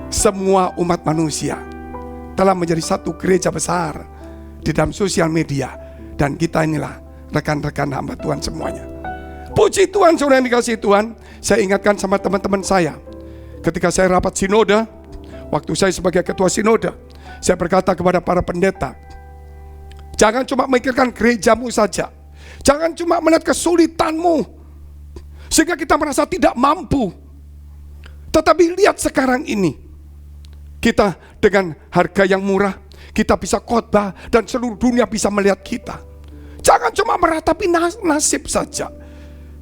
semua umat manusia telah menjadi satu gereja besar di dalam sosial media. Dan kita inilah rekan-rekan hamba Tuhan semuanya. Puji Tuhan, saudara yang dikasihi Tuhan. Saya ingatkan sama teman-teman saya, ketika saya rapat sinode, waktu saya sebagai ketua sinode, saya berkata kepada para pendeta, jangan cuma memikirkan gerejamu saja. Jangan cuma melihat kesulitanmu sehingga kita merasa tidak mampu. Tetapi lihat sekarang ini, kita dengan harga yang murah, kita bisa khotbah dan seluruh dunia bisa melihat kita. Jangan cuma meratapi nasib saja.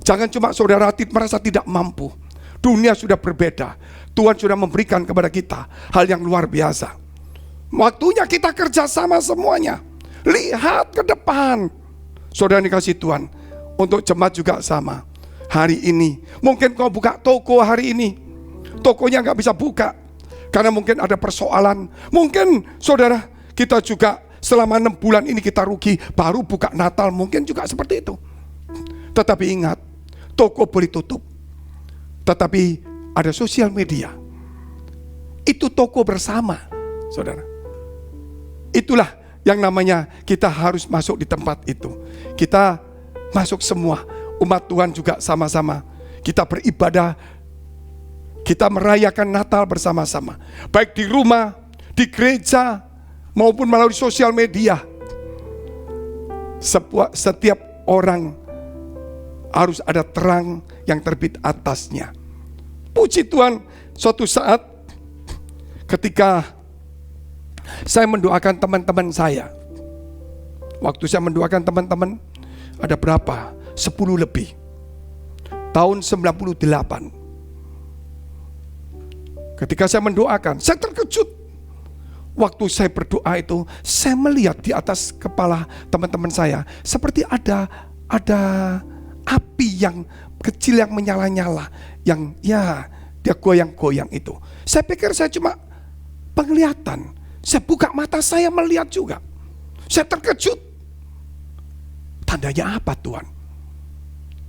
Jangan cuma saudara merasa tidak mampu. Dunia sudah berbeda. Tuhan sudah memberikan kepada kita hal yang luar biasa. Waktunya kita kerjasama semuanya. Lihat ke depan. Saudara dikasih Tuhan, untuk jemaat juga sama. Hari ini, mungkin kau buka toko hari ini, tokonya gak bisa buka karena mungkin ada persoalan. Mungkin saudara, kita juga selama 6 bulan ini kita rugi, baru buka Natal, mungkin juga seperti itu. Tetapi ingat, toko boleh tutup, tetapi ada sosial media. Itu toko bersama, saudara. Itulah yang namanya kita harus masuk di tempat itu. Kita masuk semua, umat Tuhan juga sama-sama. Kita beribadah, kita merayakan Natal bersama-sama. Baik di rumah, di gereja, maupun melalui sosial media. Setiap orang harus ada terang yang terbit atasnya. Puji Tuhan, suatu saat ketika saya mendoakan teman-teman saya. Waktu saya mendoakan teman-teman, ada berapa? 10 lebih. Tahun 98. Ketika saya mendoakan, saya terkejut. Waktu saya berdoa itu, saya melihat di atas kepala teman-teman saya seperti ada api yang kecil yang menyala-nyala, yang ya dia goyang-goyang itu. Saya pikir saya cuma penglihatan. Saya buka mata saya melihat juga. Saya terkejut. Tandanya apa Tuhan?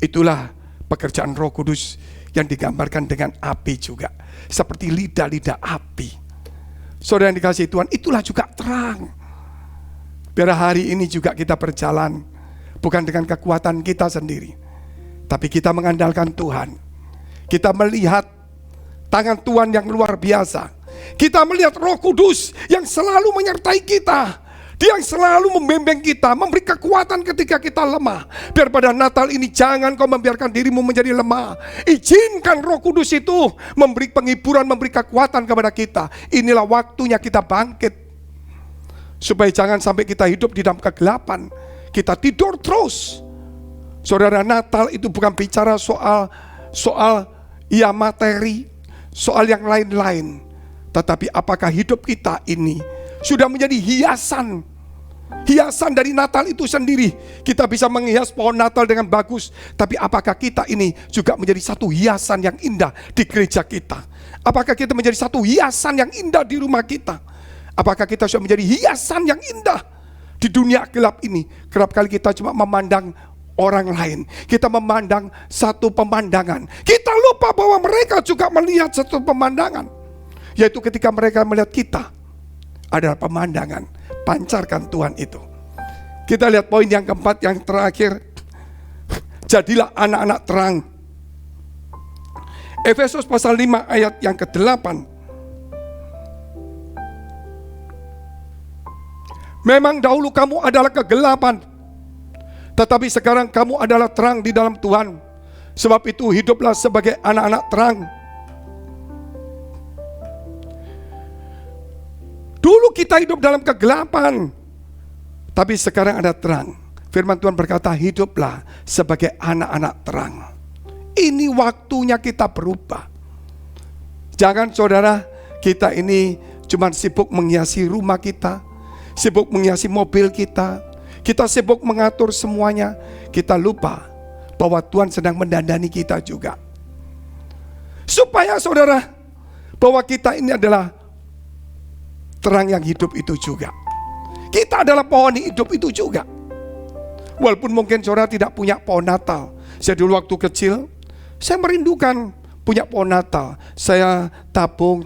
Itulah pekerjaan Roh Kudus yang digambarkan dengan api juga. Seperti lidah-lidah api. Saudara yang dikasihi Tuhan, itulah juga terang. Biar hari ini juga kita berjalan bukan dengan kekuatan kita sendiri, tapi kita mengandalkan Tuhan. Kita melihat tangan Tuhan yang luar biasa. Kita melihat Roh Kudus yang selalu menyertai kita. Dia yang selalu membimbing kita, memberi kekuatan ketika kita lemah. Biar pada Natal ini jangan kau membiarkan dirimu menjadi lemah. Izinkan Roh Kudus itu memberi penghiburan, memberi kekuatan kepada kita. Inilah waktunya kita bangkit. Supaya jangan sampai kita hidup di dalam kegelapan. Kita tidur terus. Saudara, Natal itu bukan bicara soal ya materi, soal yang lain-lain. Tetapi apakah hidup kita ini sudah menjadi hiasan dari Natal itu sendiri. Kita bisa menghias pohon Natal dengan bagus, tapi apakah kita ini juga menjadi satu hiasan yang indah di gereja kita? Apakah kita menjadi satu hiasan yang indah di rumah kita? Apakah kita sudah menjadi hiasan yang indah di dunia gelap ini? Kerap kali kita cuma memandang orang lain. Kita memandang satu pemandangan. Kita lupa bahwa mereka juga melihat satu pemandangan. Yaitu ketika mereka melihat kita adalah pemandangan. Pancarkan Tuhan itu. Kita lihat poin yang keempat, yang terakhir. Jadilah anak-anak terang. Efesus pasal 5 ayat yang ke-8. Memang dahulu kamu adalah kegelapan, tetapi sekarang kamu adalah terang di dalam Tuhan. Sebab itu hiduplah sebagai anak-anak terang. Dulu kita hidup dalam kegelapan, tapi sekarang ada terang. Firman Tuhan berkata, hiduplah sebagai anak-anak terang. Ini waktunya kita berubah. Jangan saudara, kita ini cuma sibuk menghiasi rumah kita, sibuk menghiasi mobil kita, kita sibuk mengatur semuanya. Kita lupa bahwa Tuhan sedang mendandani kita juga. Supaya saudara, bahwa kita ini adalah terang yang hidup itu juga. Kita adalah pohon hidup itu juga. Walaupun mungkin saudara tidak punya pohon Natal. Saya dulu waktu kecil, saya merindukan punya pohon Natal. Saya tabung,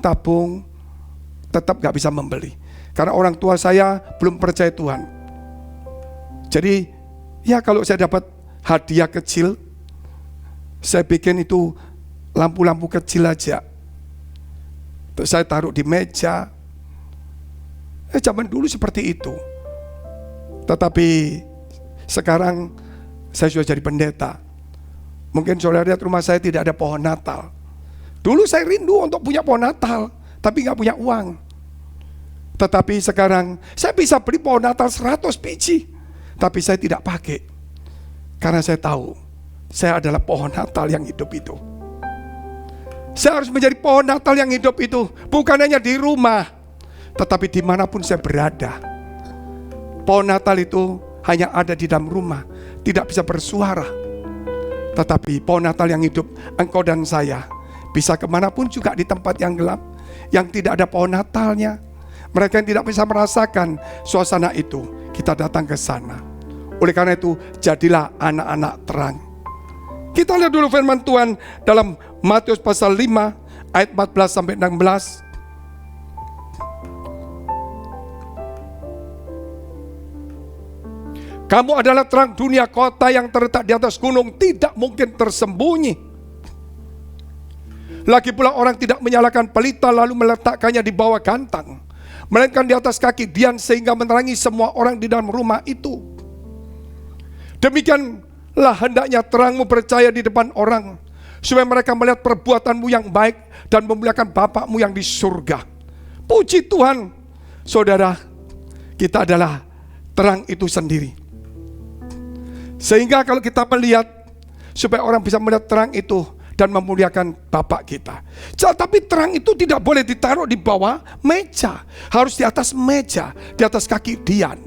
tetap gak bisa membeli. Karena orang tua saya belum percaya Tuhan. Jadi ya kalau saya dapat hadiah kecil, saya bikin itu lampu-lampu kecil aja. Terus saya taruh di meja. Zaman dulu seperti itu. Tetapi sekarang saya sudah jadi pendeta. Mungkin saudara lihat rumah saya tidak ada pohon Natal. Dulu saya rindu untuk punya pohon Natal, tapi gak punya uang. Tetapi sekarang saya bisa beli pohon Natal 100 biji, tapi saya tidak pakai. Karena saya tahu saya adalah pohon Natal yang hidup itu. Saya harus menjadi pohon Natal yang hidup itu, bukan hanya di rumah, tetapi dimanapun saya berada. Pohon Natal itu hanya ada di dalam rumah, tidak bisa bersuara. Tetapi pohon Natal yang hidup, engkau dan saya bisa kemanapun juga di tempat yang gelap, yang tidak ada pohon Natalnya. Mereka yang tidak bisa merasakan suasana itu, kita datang ke sana. Oleh karena itu, jadilah anak-anak terang. Kita lihat dulu firman Tuhan dalam Matius pasal 5 ayat 14 sampai 16. Kamu adalah terang dunia, kota yang terletak di atas gunung tidak mungkin tersembunyi. Lagi pula orang tidak menyalakan pelita lalu meletakkannya di bawah gantang, melainkan di atas kaki dian sehingga menerangi semua orang di dalam rumah itu. Demikianlah hendaknya terangmu bercahaya di depan orang, supaya mereka melihat perbuatanmu yang baik dan memuliakan Bapakmu yang di surga. Puji Tuhan, saudara, kita adalah terang itu sendiri. Sehingga kalau kita melihat, supaya orang bisa melihat terang itu dan memuliakan Bapak kita. Tapi terang itu tidak boleh ditaruh di bawah meja, harus di atas meja, di atas kaki dian.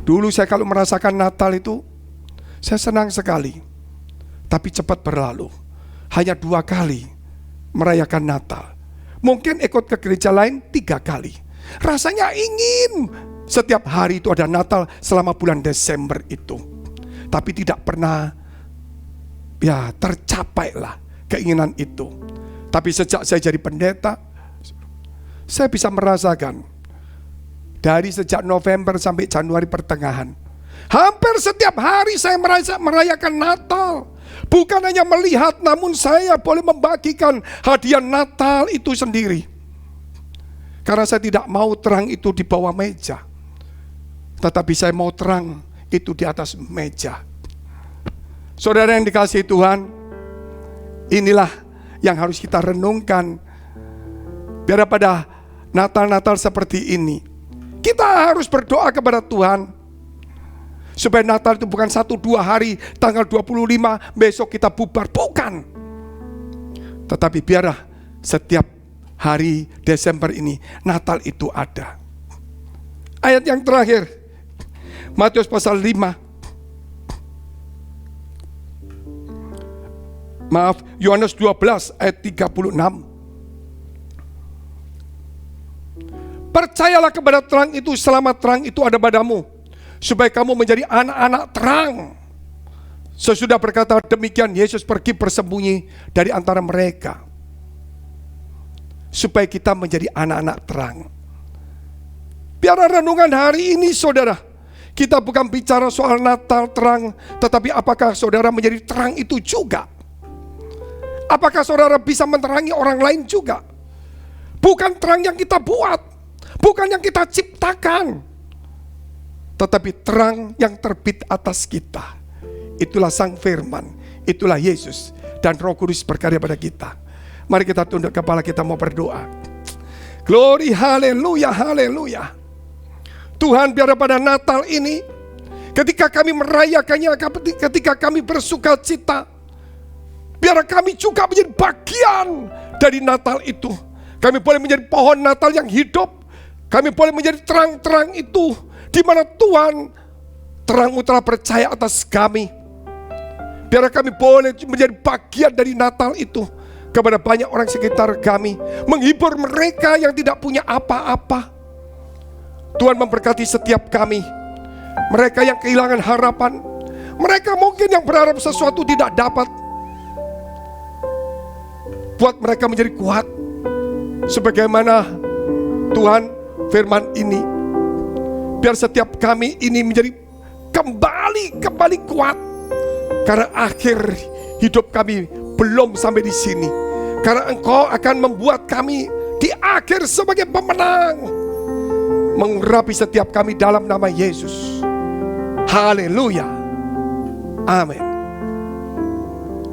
Dulu saya kalau merasakan Natal itu, saya senang sekali. Tapi cepat berlalu. Hanya 2 kali merayakan Natal. Mungkin ikut ke gereja lain 3 kali. Rasanya ingin setiap hari itu ada Natal selama bulan Desember itu. Tapi tidak pernah tercapailah keinginan itu. Tapi sejak saya jadi pendeta, saya bisa merasakan dari sejak November sampai Januari pertengahan, hampir setiap hari saya merayakan Natal. Bukan hanya melihat, namun saya boleh membagikan hadiah Natal itu sendiri. Karena saya tidak mau terang itu di bawah meja, tetapi saya mau terang itu di atas meja. Saudara yang dikasihi Tuhan, inilah yang harus kita renungkan. Biar pada Natal-Natal seperti ini, kita harus berdoa kepada Tuhan, supaya Natal itu bukan 1-2 hari, tanggal 25 besok kita bubar, bukan. Tetapi biarlah setiap hari Desember ini Natal itu ada. Ayat yang terakhir, Matius pasal 5. Yohanes 12 ayat 36. Percayalah kepada terang itu selama terang itu ada padamu, supaya kamu menjadi anak-anak terang. Sesudah berkata demikian, Yesus pergi bersembunyi dari antara mereka. Supaya kita menjadi anak-anak terang. Biar renungan hari ini saudara, kita bukan bicara soal Natal terang, tetapi apakah saudara menjadi terang itu juga? Apakah saudara bisa menerangi orang lain juga? Bukan terang yang kita buat, bukan yang kita ciptakan, tetapi terang yang terbit atas kita. Itulah Sang Firman, itulah Yesus, dan Roh Kudus berkarya pada kita. Mari kita tunduk kepala, kita mau berdoa. Glory, haleluya, haleluya. Tuhan, biar pada Natal ini, ketika kami merayakannya, ketika kami bersuka cita, biar kami juga menjadi bagian dari Natal itu. Kami boleh menjadi pohon Natal yang hidup. Kami boleh menjadi terang-terang itu, di mana Tuhan terang-Mu telah percaya atas kami. Biar kami boleh menjadi bagian dari Natal itu kepada banyak orang sekitar kami, menghibur mereka yang tidak punya apa-apa. Tuhan memberkati setiap kami, mereka yang kehilangan harapan, mereka mungkin yang berharap sesuatu tidak dapat. Buat mereka menjadi kuat, sebagaimana Tuhan firman ini. Biar setiap kami ini menjadi kembali kuat, karena akhir hidup kami belum sampai di sini. Karena Engkau akan membuat kami di akhir sebagai pemenang, mengurapi setiap kami dalam nama Yesus. Haleluya. Amin.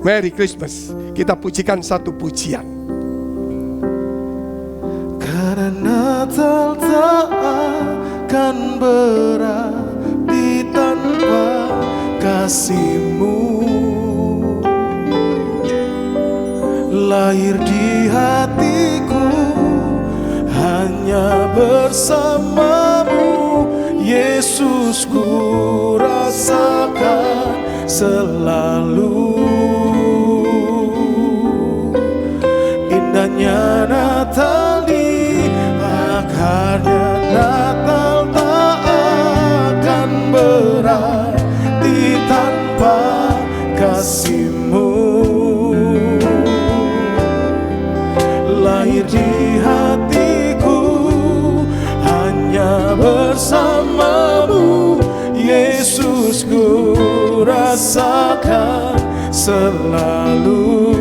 Merry Christmas. Kita pujikan satu pujian. Karena Natal tak akan berarti tanpa kasih-Mu. Lahir di hatiku hanya bersama-Mu, Yesus, ku rasakan selalu. Indahnya Natal di akarnya, Natal tak akan berarti tanpa kasih-Mu. Lahir di hatiku hanya bersama-Mu, Yesus, ku rasakan selalu.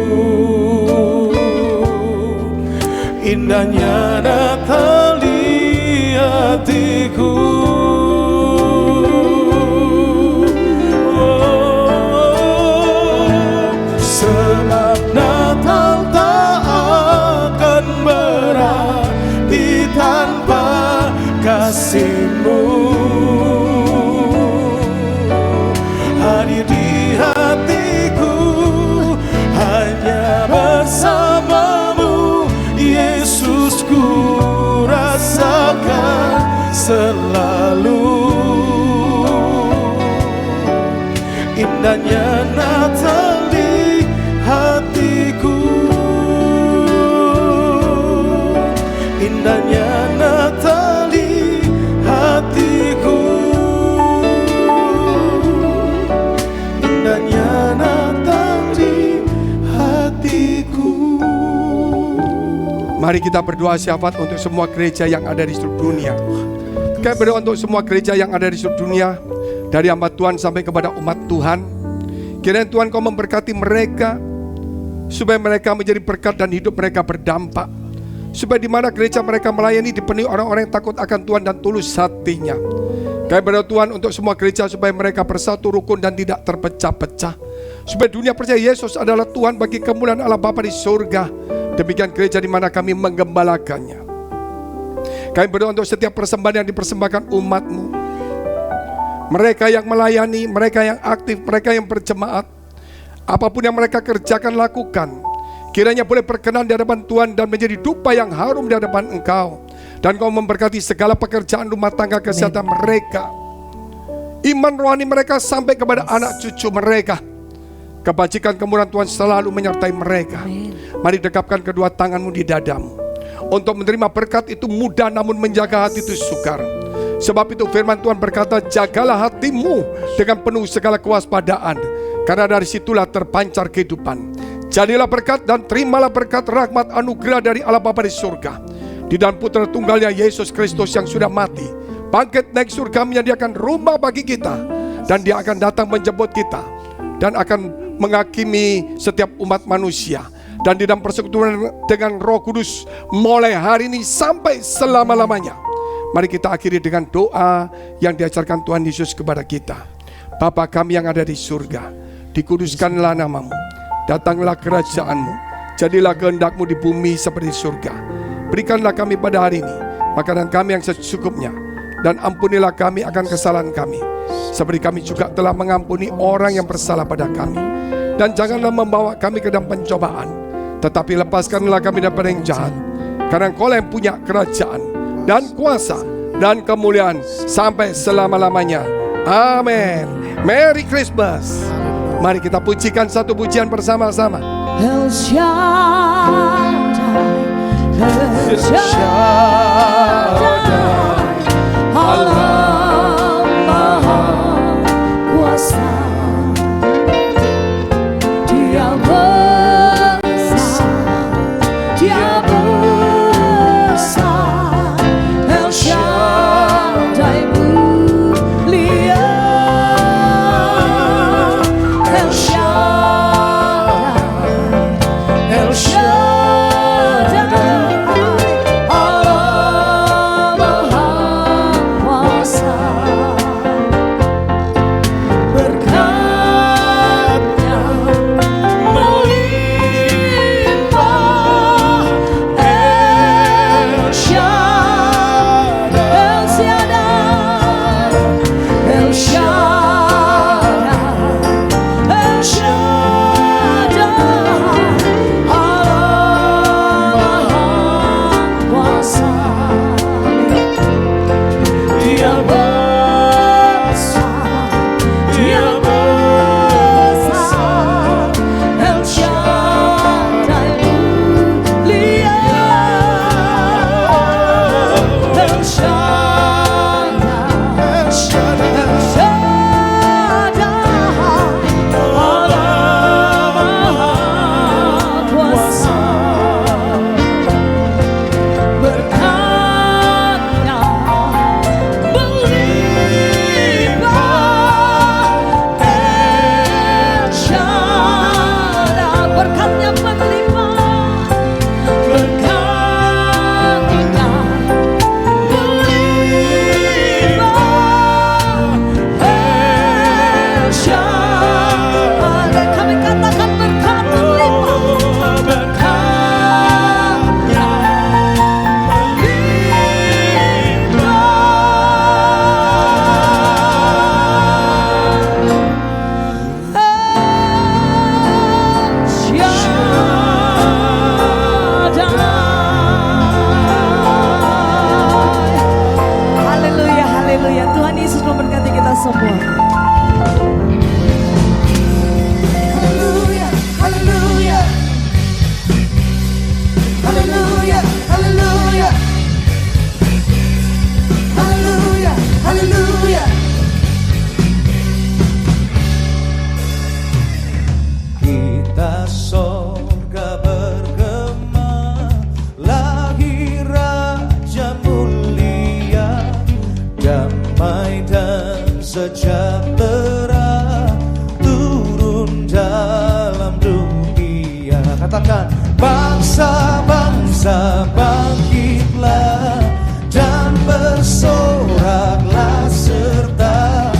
Indahnya Natal di hatiku. Sebab Natal tak akan berarti tanpa kasih-Mu. Hadir di hatiku hanya bersama-Mu, Yesus, ku rasakan selalu. Indahnya Natal di hatiku. Indahnya Natal di hatiku. Indahnya Natal di hatiku. Mari kita berdoa syafaat untuk semua gereja yang ada di seluruh dunia. Kita berdoa untuk semua gereja yang ada di seluruh dunia, dari hamba Tuhan sampai kepada umat Tuhan. Kiranya Tuhan Kau memberkati mereka, supaya mereka menjadi berkat dan hidup mereka berdampak. Supaya di mana gereja mereka melayani dipenuhi orang-orang yang takut akan Tuhan dan tulus hatinya. Kami berdoa Tuhan untuk semua gereja supaya mereka bersatu rukun dan tidak terpecah-pecah. Supaya dunia percaya Yesus adalah Tuhan bagi kemuliaan Allah Bapa di surga. Demikian gereja di mana kami menggembalakannya. Kami berdoa untuk setiap persembahan yang dipersembahkan umat-Mu. Mereka yang melayani, mereka yang aktif, mereka yang berjemaat, apapun yang mereka kerjakan, lakukan. Kiranya boleh berkenan di hadapan Tuhan dan menjadi dupa yang harum di hadapan Engkau. Dan Kau memberkati segala pekerjaan rumah tangga, kesehatan mereka, iman rohani mereka sampai kepada anak cucu mereka. Kebajikan kemurahan Tuhan selalu menyertai mereka. Mari dekapkan kedua tangan-Mu di dadamu. Untuk menerima berkat itu mudah, namun menjaga hati itu sukar. Sebab itu firman Tuhan berkata, jagalah hatimu dengan penuh segala kewaspadaan, karena dari situlah terpancar kehidupan. Jadilah berkat dan terimalah berkat rahmat anugerah dari Allah Bapa di surga, di dalam Putra Tunggalnya Yesus Kristus yang sudah mati, bangkit naik surga, menyediakan rumah bagi kita, dan Dia akan datang menjemput kita dan akan menghakimi setiap umat manusia. Dan di dalam persekutuan dengan Roh Kudus mulai hari ini sampai selama-lamanya. Mari kita akhiri dengan doa yang diajarkan Tuhan Yesus kepada kita. Bapa kami yang ada di surga, dikuduskanlah namamu, datanglah kerajaan-Mu, jadilah kehendak-Mu di bumi seperti di surga. Berikanlah kami pada hari ini makanan kami yang secukupnya, dan ampunilah kami akan kesalahan kami, seperti kami juga telah mengampuni orang yang bersalah pada kami. Dan janganlah membawa kami ke dalam pencobaan, tetapi lepaskanlah kami daripada yang jahat, karena Engkau yang punya kerajaan dan kuasa dan kemuliaan sampai selama-lamanya. Amin. Merry Christmas. Mari kita pujikan satu pujian bersama-sama. El Shaddai, El Shaddai, Allah Maha Kuasa, Dia besar, Dia besar. El Shaddai mulia, El Shaddai, El Shaddai, Allah Maha Kuasa. Berkat-Nya melimpah. El Shaddai, El Shaddai, El Shaddai, El Shaddai, Allah Maha Kuasa. Dia besar, Dia besar. El Shaddai mulia, El Shaddai, El Shaddai, Allah Maha Kuasa. Berkat-Nya melimpah. El Shaddai, berkat-Nya melimpah. Berkat-Nya melimpah. El Shaddai, kami katakan berkat melimpah. Berkat-Nya haleluya, haleluya. Tuhan Yesus memberkati kita semua. Haleluya, haleluya. Haleluya, haleluya. Haleluya, haleluya. Kita sorga bergema, lahir Raja mulia, damai dan sejahtera turun dalam dunia. Katakan, bangsa-bangsa bangkitlah dan bersoraklah serta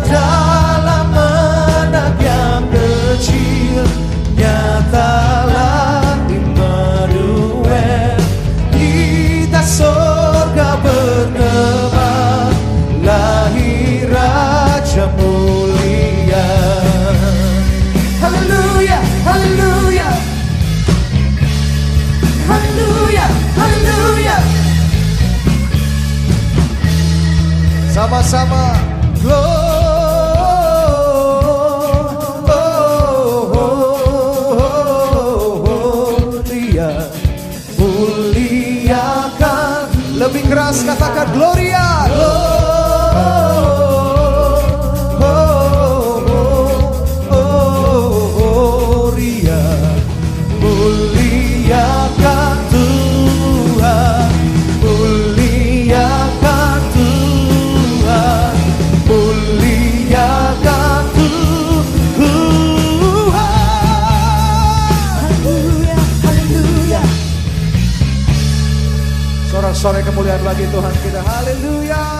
dalam menak yang kecil nyatalah Immanuel. Kita sorga bergema, lahir Raja mulia. Haleluya, haleluya. Haleluya, haleluya. Sama-sama gloria, mulia katakan Gloria. Gloria. Muliakan Tuhan, muliakan Tuhan, muliakan Tuhan. Haleluya, haleluya. Sorak-sorai kemuliaan bagi Tuhan kita. Haleluya.